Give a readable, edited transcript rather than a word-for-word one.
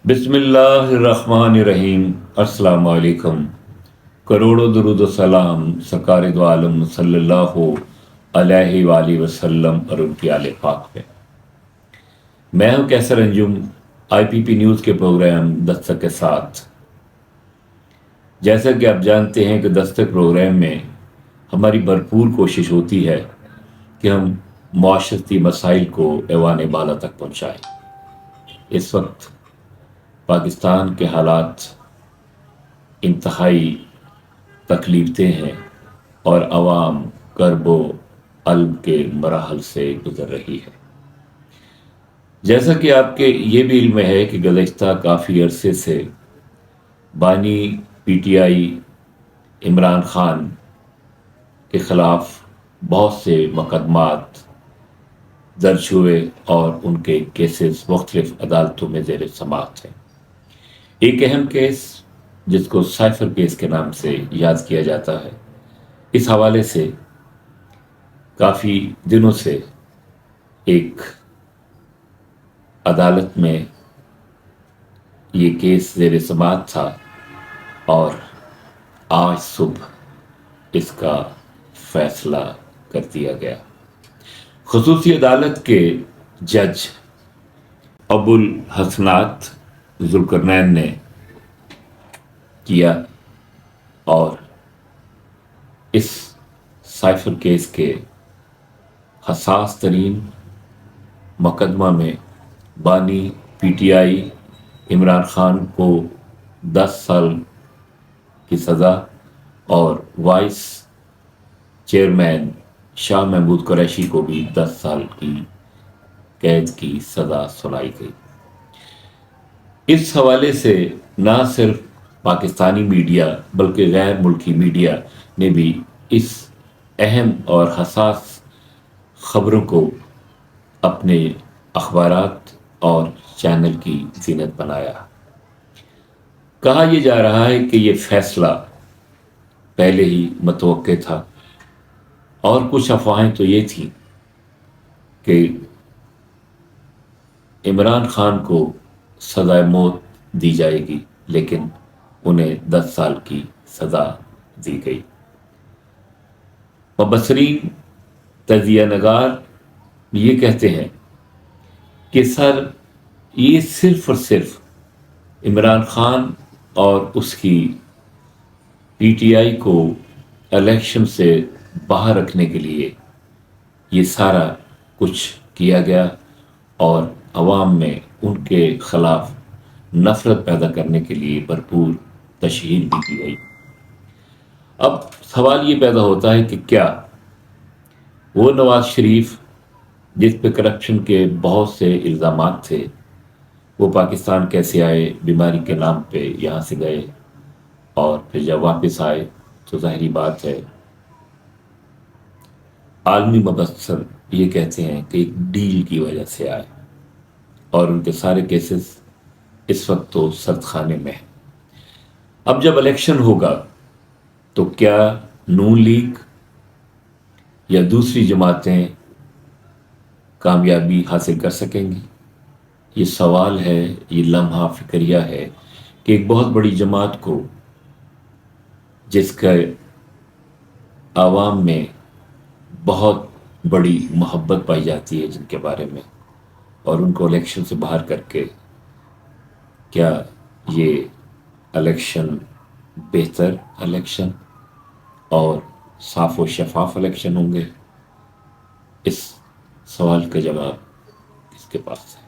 بسم اللہ الرحمن الرحیم۔ السلام علیکم۔ کروڑوں درود و سلام سرکار دو عالم صلی اللہ علیہ وآلہ وسلم اور ان کی آل پاک پہ۔ میں ہوں کیسر انجم، آئی پی پی نیوز کے پروگرام دستک کے ساتھ۔ جیسا کہ آپ جانتے ہیں کہ دستک پروگرام میں ہماری بھرپور کوشش ہوتی ہے کہ ہم معاشرتی مسائل کو ایوان بالا تک پہنچائیں۔ اس وقت پاکستان کے حالات انتہائی تکلیف دہ ہیں اور عوام کرب و الم کے مراحل سے گزر رہی ہے۔ جیسا کہ آپ کے یہ بھی علم ہے کہ گزشتہ کافی عرصے سے بانی P T I Imran Khan کے خلاف بہت سے مقدمات درج ہوئے اور ان کے کیسز مختلف عدالتوں میں زیر سماعت ہیں۔ ایک اہم کیس جس کو سائفر کیس کے نام سے یاد کیا جاتا ہے، اس حوالے سے کافی دنوں سے ایک عدالت میں یہ کیس زیر سماعت تھا اور آج صبح اس کا فیصلہ کر دیا گیا۔ خصوصی عدالت کے جج ابو الحسنات ذوالقرنین نے کیا اور اس سائفر کیس کے حساس ترین مقدمہ میں بانی P T I Imran Khan کو 10 سال کی سزا اور وائس چیئرمین شاہ محمود قریشی کو بھی 10 سال کی قید کی سزا سنائی گئی۔ اس حوالے سے نہ صرف پاکستانی میڈیا بلکہ غیر ملکی میڈیا نے بھی اس اہم اور حساس خبروں کو اپنے اخبارات اور چینل کی زینت بنایا۔ کہا یہ جا رہا ہے کہ یہ فیصلہ پہلے ہی متوقع تھا، اور کچھ افواہیں تو یہ تھیں کہ عمران خان کو سزائے موت دی جائے گی، لیکن انہیں 10 سال کی سزا دی گئی۔ مبصرین تجزیہ نگار یہ کہتے ہیں کہ یہ صرف اور صرف عمران خان اور اس کی پی ٹی آئی کو الیکشن سے باہر رکھنے کے لیے یہ سارا کچھ کیا گیا اور عوام میں ان کے خلاف نفرت پیدا کرنے کے لیے بھرپور تشہیر بھی کی گئی۔ اب سوال یہ پیدا ہوتا ہے کہ کیا وہ نواز شریف جس پہ کرپشن کے بہت سے الزامات تھے، وہ پاکستان کیسے آئے؟ بیماری کے نام پہ یہاں سے گئے اور پھر جب واپس آئے تو ظاہری بات ہے عالمی مبصر یہ کہتے ہیں کہ ایک ڈیل کی وجہ سے آئے، اور ان کے سارے کیسز اس وقت تو سرد خانے میں ہیں۔ اب جب الیکشن ہوگا تو کیا نون لیگ یا دوسری جماعتیں کامیابی حاصل کر سکیں گی؟ یہ سوال ہے، یہ لمحہ فکریہ ہے کہ ایک بہت بڑی جماعت کو، جس کا عوام میں بہت بڑی محبت پائی جاتی ہے جن کے بارے میں، اور ان کو الیکشن سے باہر کر کے کیا یہ الیکشن بہتر الیکشن اور صاف و شفاف الیکشن ہوں گے؟ اس سوال کا جواب اس کے پاس ہے۔